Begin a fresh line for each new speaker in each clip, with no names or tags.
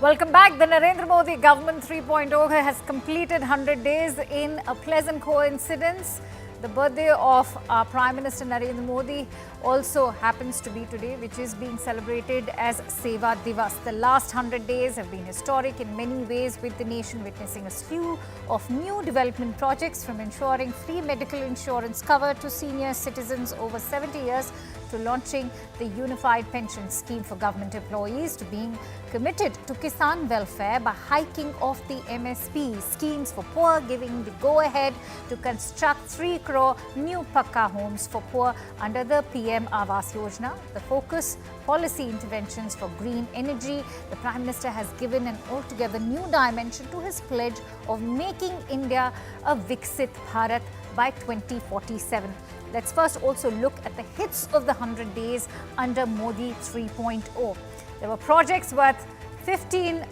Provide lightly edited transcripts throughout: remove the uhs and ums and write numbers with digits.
Welcome back. The Narendra Modi government 3.0 has completed 100 days in a pleasant coincidence. The birthday of our Prime Minister Narendra Modi also happens to be today, which is being celebrated as Seva Divas. The last 100 days have been historic in many ways, with the nation witnessing a slew of new development projects, from ensuring free medical insurance cover to senior citizens over 70 years, to launching the unified pension scheme for government employees, to being committed to Kisan welfare by hiking off the MSP, schemes for poor, giving the go-ahead to construct 3 crore new Pakka homes for poor under the PM Awas Yojana. The focus, policy interventions for green energy. The Prime Minister has given an altogether new dimension to his pledge of making India a Viksit Bharat by 2047. Let's first also look at the hits of the 100 days under Modi 3.0. There were projects worth 15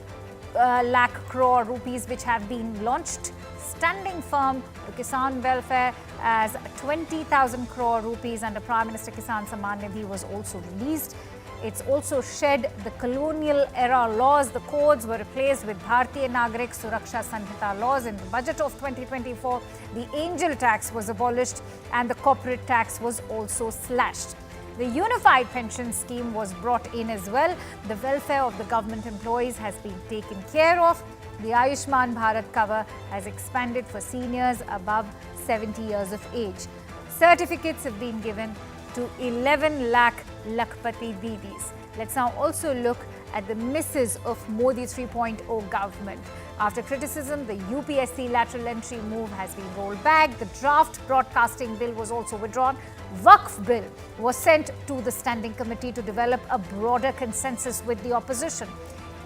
lakh crore rupees which have been launched, standing firm to Kisan welfare, as 20,000 crore rupees under Prime Minister Kisan Samman Nidhi was also released. It's also shed the colonial era laws. The codes were replaced with Bharatiya Nagarik Suraksha Sanhita laws. In the budget of 2024, the angel tax was abolished and the corporate tax was also slashed. The unified pension scheme was brought in as well. The welfare of the government employees has been taken care of. The Ayushman Bharat cover has expanded for seniors above 70 years of age. Certificates have been given to 11 lakh Lakhpati Didis. Let's now also look at the misses of Modi 3.0 government. After criticism, the UPSC lateral entry move has been rolled back. The draft broadcasting bill was also withdrawn. Waqf bill was sent to the standing committee to develop a broader consensus with the opposition.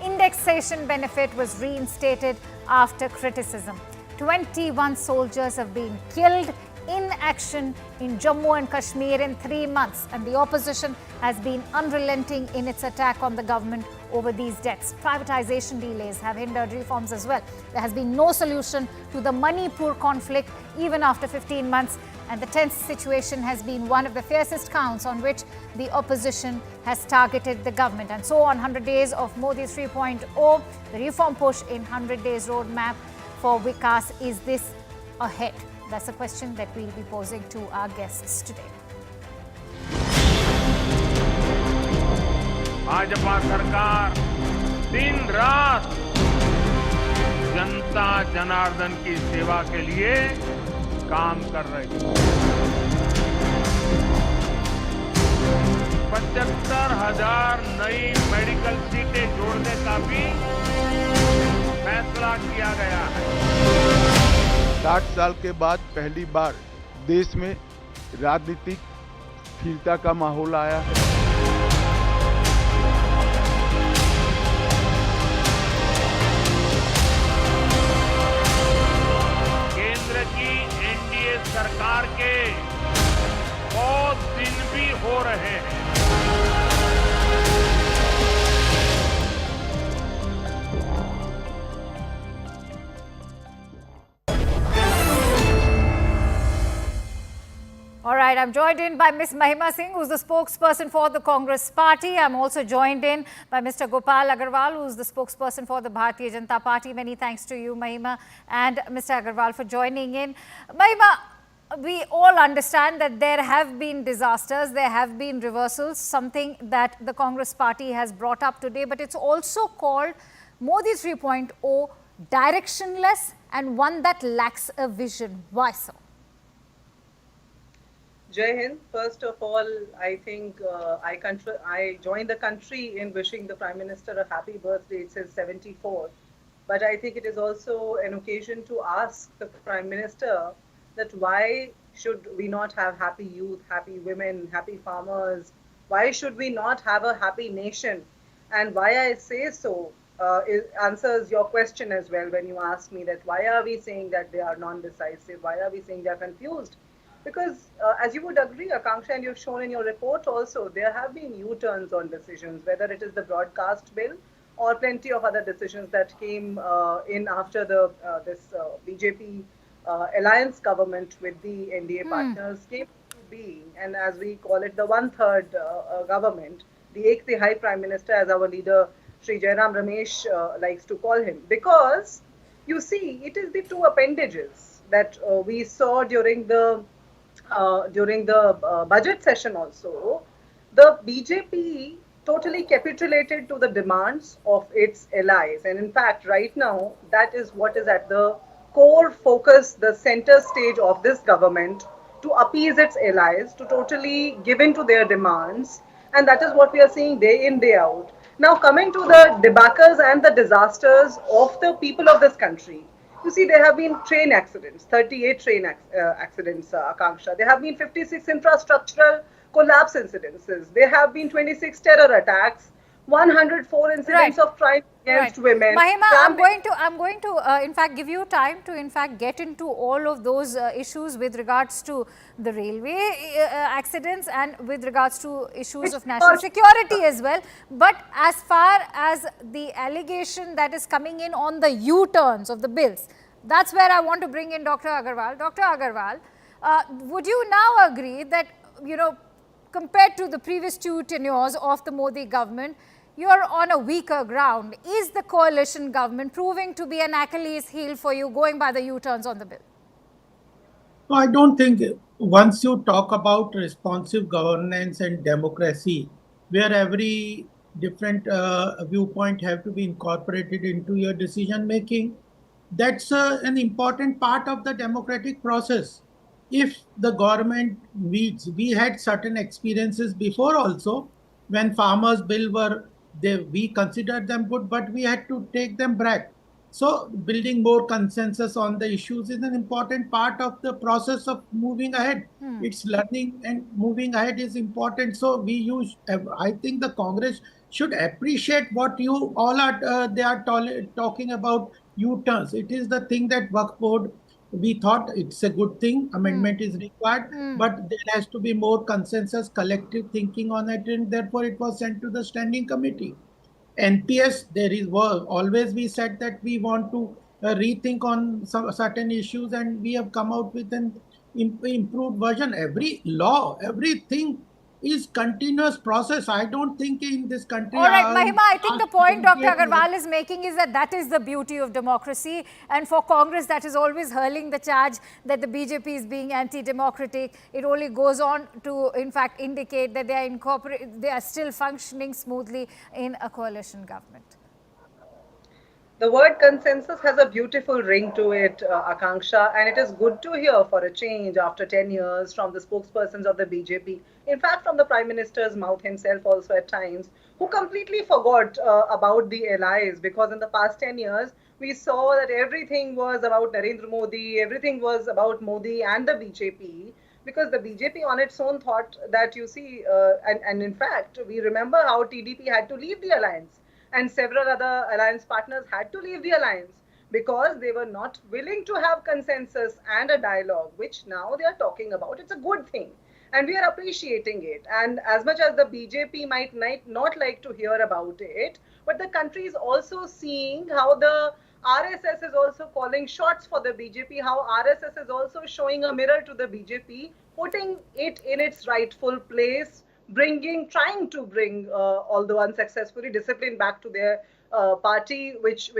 Indexation benefit was reinstated after criticism. 21 soldiers have been killed in action in Jammu and Kashmir in 3 months, and the opposition has been unrelenting in its attack on the government over these deaths. Privatization delays have hindered reforms as well. There has been no solution to the Manipur conflict even after 15 months, and the tense situation has been one of the fiercest counts on which the opposition has targeted the government. And so on 100 days of Modi 3.0, the reform push in 100 days roadmap for Vikas, is this ahead? That's a question that we'll be posing to our guests today.
Bhajpa सरकार दिन रात जनता जनार्दन की सेवा के लिए काम कर रही है। 75,000 नई मेडिकल सीटें जोड़ने का भी फैसला किया गया है।
60 साल के बाद पहली बार देश में राजनीतिक स्थिरता का माहौल आया है।
केंद्र की एनडीए सरकार के बहुत दिन भी हो रहे हैं।
All right, I'm joined in by Ms. Mahima Singh, who's the spokesperson for the Congress Party. I'm also joined in by Mr. Gopal Agarwal, who's the spokesperson for the Bharatiya Janata Party. Many thanks to you, Mahima, and Mr. Agarwal for joining in. Mahima, we all understand that there have been disasters, there have been reversals, something that the Congress Party has brought up today, but it's also called Modi 3.0 directionless and one that lacks a vision. Why so?
Jai Hind. First of all, I think I joined the country in wishing the Prime Minister a happy birthday. It's his 74th. But I think it is also an occasion to ask the Prime Minister that why should we not have happy youth, happy women, happy farmers? Why should we not have a happy nation? And why I say so it answers your question as well when you ask me that why are we saying that they are non-decisive? Why are we saying they are confused? Because as you would agree, Akanksha, and you've shown in your report also, there have been U-turns on decisions, whether it is the broadcast bill or plenty of other decisions that came in after this BJP alliance government with the NDA partners came to being. And as we call it, the one-third government, the Ek Tihai Prime Minister, as our leader Shri Jairam Ramesh likes to call him, because you see, it is the two appendages that we saw during the budget session also. The BJP totally capitulated to the demands of its allies. And in fact, right now, that is what is at the core focus, the center stage of this government, to appease its allies, to totally give in to their demands. And that is what we are seeing day in, day out. Now, coming to the debacles and the disasters of the people of this country, you see, there have been train accidents, 38 train accidents, Akanksha. There have been 56 infrastructural collapse incidences. There have been 26 terror attacks, 104 incidents of crime against women.
Mahima, I'm going to in fact give you time to in fact get into all of those issues with regards to the railway accidents and with regards to issues of national security as well. But as far as the allegation that is coming in on the U-turns of the bills, that's where I want to bring in Dr. Agarwal. Dr. Agarwal, would you now agree that, you know, compared to the previous two tenures of the Modi government, you're on a weaker ground? Is the coalition government proving to be an Achilles heel for you going by the U-turns on the bill?
No, I don't think once you talk about responsive governance and democracy, where every different viewpoint have to be incorporated into your decision making, that's an important part of the democratic process. If the government meets, we had certain experiences before also when farmers' bill were there, we considered them good, but we had to take them back. So building more consensus on the issues is an important part of the process of moving ahead. It's learning and moving ahead is important. So I think the Congress should appreciate what you all are, they are talking about U-turns. It is the thing that Waqf Board, we thought it's a good thing, amendment is required, but there has to be more consensus, collective thinking on it, and therefore it was sent to the standing committee. NPS, always we said that we want to rethink on some certain issues, and we have come out with an improved version. Every law, everything is continuous process. I don't think in this country.
All right, Mahima, I think the point Dr. Agarwal is making is that that is the beauty of democracy, and for Congress that is always hurling the charge that the BJP is being anti-democratic. It only goes on to in fact indicate that they are still functioning smoothly in a coalition government.
The word consensus has a beautiful ring to it, Akanksha, and it is good to hear for a change after 10 years from the spokespersons of the BJP. In fact, from the Prime Minister's mouth himself also at times, who completely forgot about the allies, because in the past 10 years, we saw that everything was about Narendra Modi, everything was about Modi and the BJP, because the BJP on its own thought that, you see, and in fact, we remember how TDP had to leave the alliance. And several other alliance partners had to leave the alliance because they were not willing to have consensus and a dialogue, which now they are talking about. It's a good thing. And we are appreciating it. And as much as the BJP might not like to hear about it, but the country is also seeing how the RSS is also calling shots for the BJP, how RSS is also showing a mirror to the BJP, putting it in its rightful place, trying to bring, although unsuccessfully, discipline back to their party, which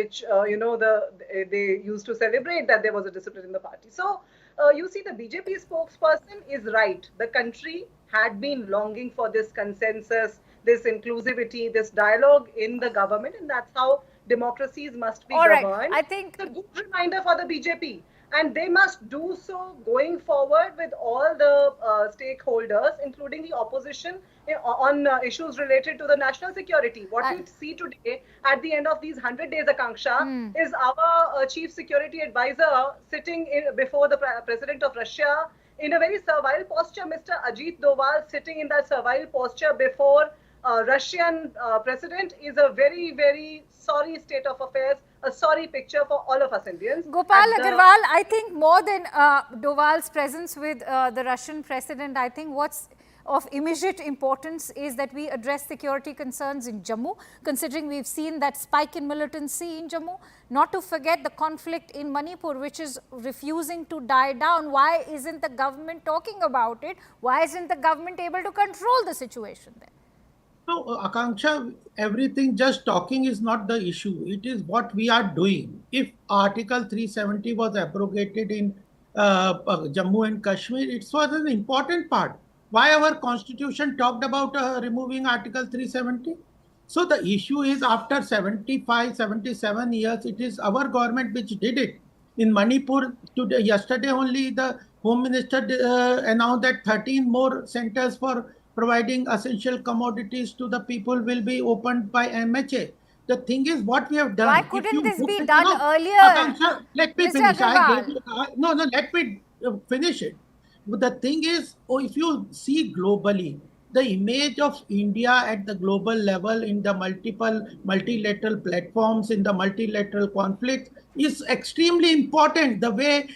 you know, they used to celebrate that there was a discipline in the party. So you see, the BJP spokesperson is right. The country had been longing for this consensus, this inclusivity, this dialogue in the government, and that's how democracies must be governed.
Right. I think
it's a good reminder for the BJP. And they must do so going forward with all the stakeholders, including the opposition, on issues related to the national security. What we see today at the end of these 100 days, Akanksha, is our chief security advisor sitting before the president of Russia in a very servile posture. Mr. Ajit Doval sitting in that servile posture before Russian president is a very, very sorry state of affairs, a sorry picture for all of us Indians.
Gopal Agarwal, I think more than Doval's presence with the Russian president, I think what's of immediate importance is that we address security concerns in Jammu, considering we've seen that spike in militancy in Jammu. Not to forget the conflict in Manipur, which is refusing to die down. Why isn't the government talking about it? Why isn't the government able to control the situation there?
No, Akanksha, everything just talking is not the issue. It is what we are doing. If Article 370 was abrogated in Jammu and Kashmir, it was an important part. Why our constitution talked about removing Article 370? So the issue is after 75, 77 years, it is our government which did it. In Manipur, today, yesterday only the Home Minister announced that 13 more centers for providing essential commodities to the people will be opened by MHA. The thing is, what we have
Why
done. If
couldn't
you
this
look
be
into
done
no,
earlier,
Akanksha, let me
Mr.
finish. I gave
Agarwal?
you. No, no. Let me finish it. But the thing is, if you see globally, the image of India at the global level in the multilateral platforms, in the multilateral conflict is extremely important. The way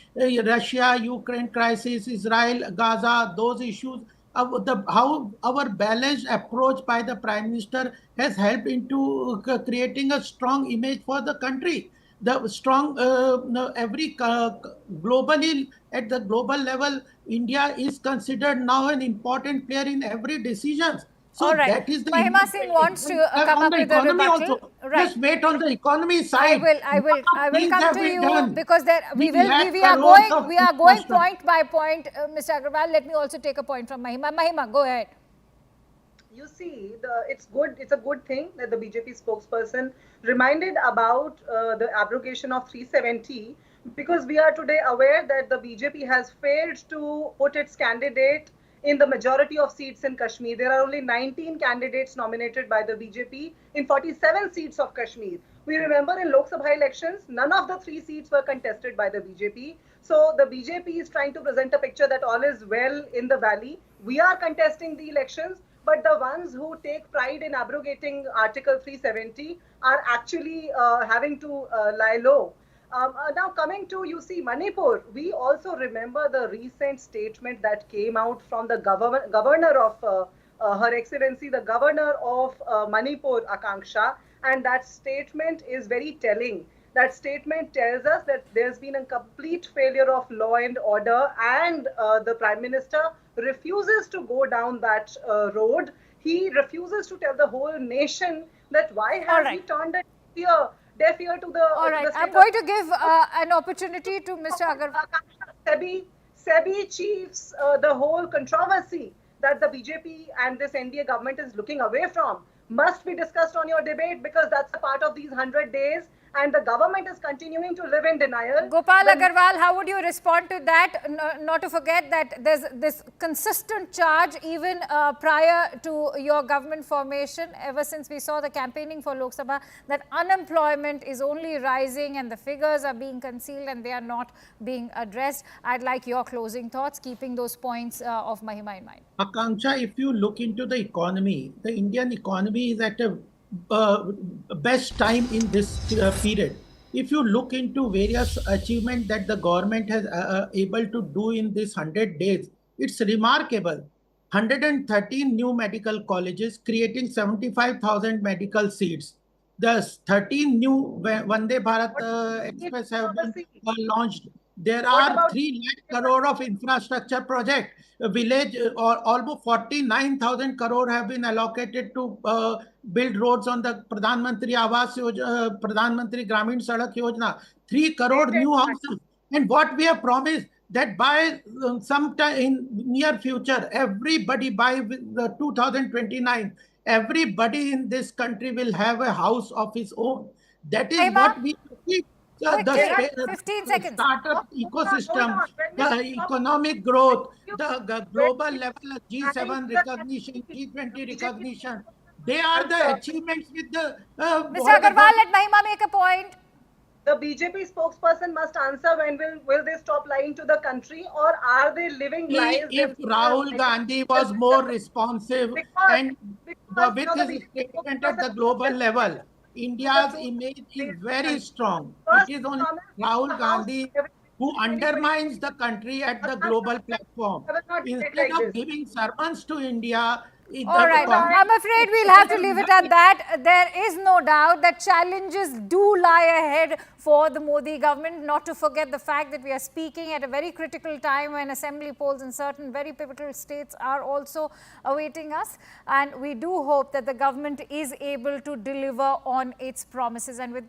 Russia, Ukraine crisis, Israel, Gaza, those issues, how our balanced approach by the Prime Minister has helped into creating a strong image for the country. The strong, no, every globally at the global level, India is considered now an important player in every decision.
All
So
right.
that is the
Mahima
image
Singh
building.
wants to
And
come
on
up
the
with a
economy
rebuttal.
also,
Right.
just wait on the economy
I
side.
will, I
Lot
will,
of
I will
things
come
have
to
been
you
done.
because there
We lakh
we
crores of
are going
infrastructure.
point by point, Mr. Agarwal. Let me also take a point from Mahima. Mahima, go ahead.
You see, it's good. It's a good thing that the BJP spokesperson reminded about the abrogation of 370, because we are today aware that the BJP has failed to put its candidate in the majority of seats in Kashmir. There are only 19 candidates nominated by the BJP in 47 seats of Kashmir. We remember in Lok Sabha elections, none of the 3 seats were contested by the BJP. So the BJP is trying to present a picture that all is well in the valley. We are contesting the elections, but the ones who take pride in abrogating Article 370 are actually having to lie low. Now, coming to, you see, Manipur, we also remember the recent statement that came out from the governor of Her Excellency, the governor of Manipur, Akanksha, and that statement is very telling. That statement tells us that there's been a complete failure of law and order, and the Prime Minister refuses to go down that road. He refuses to tell the whole nation that why
All
has he
right.
turned a deaf ear to
All
the
right. I'm
state of
going to give an opportunity to Mr. Agarwal.
SEBI chiefs, the whole controversy that the BJP and this NDA government is looking away from must be discussed on your debate, because that's a part of these 100 days, and the government is continuing to live in denial.
Gopal
The
Agarwal, how would you respond to that? Not to forget that there's this consistent charge even prior to your government formation, ever since we saw the campaigning for Lok Sabha, that unemployment is only rising and the figures are being concealed and they are not being addressed. I'd like your closing thoughts, keeping those points of Mahima in mind.
Akanksha, if you look into the economy, the Indian economy is at a uh, best time in this period. If you look into various achievements that the government has able to do in this 100 days, it's remarkable. 113 new medical colleges, creating 75,000 medical seats. The 13 new Vande Bharat Express have been launched. There
what
are
about
3 lakh crore of infrastructure project. A village or almost 49,000 crore have been allocated to build roads on the Pradhan Mantri Awas Yojana, Pradhan Mantri Gramin Sadak Yojana. 3 crore new houses. And what we have promised that by sometime in near future, everybody by the 2029, everybody in this country will have a house of his own. That is
Mahima,
what we achieve.
quickly, 15 seconds.
Startup
hold
ecosystem,
on. When
the
will you stop?
economic growth, the
When
global
will you
level
adding
G7
to the
recognition, G20
BJP?
recognition. They are
I'm
the
sorry.
achievements with the
Mr.
what the
Agarwal,
government.
let Mahima make a point.
The BJP spokesperson must answer when will they stop lying to the country, or are they living lies
If
themselves?
Rahul Gandhi was more responsive
Because
and with
the
his
BJP
statement at
spokesperson
the global level,
the
India's
truth
image is
is
very strong. It
first
is
he
only
promised
Rahul
the house
Gandhi
every
who
2020.
undermines the country at the
I
global platform.
will not debate
Instead
like
of
this.
giving sermons to India,
All right. I'm afraid we'll have to leave it at that. There is no doubt that challenges do lie ahead for the Modi government, not to forget the fact that we are speaking at a very critical time when assembly polls in certain very pivotal states are also awaiting us. And we do hope that the government is able to deliver on its promises. And with that,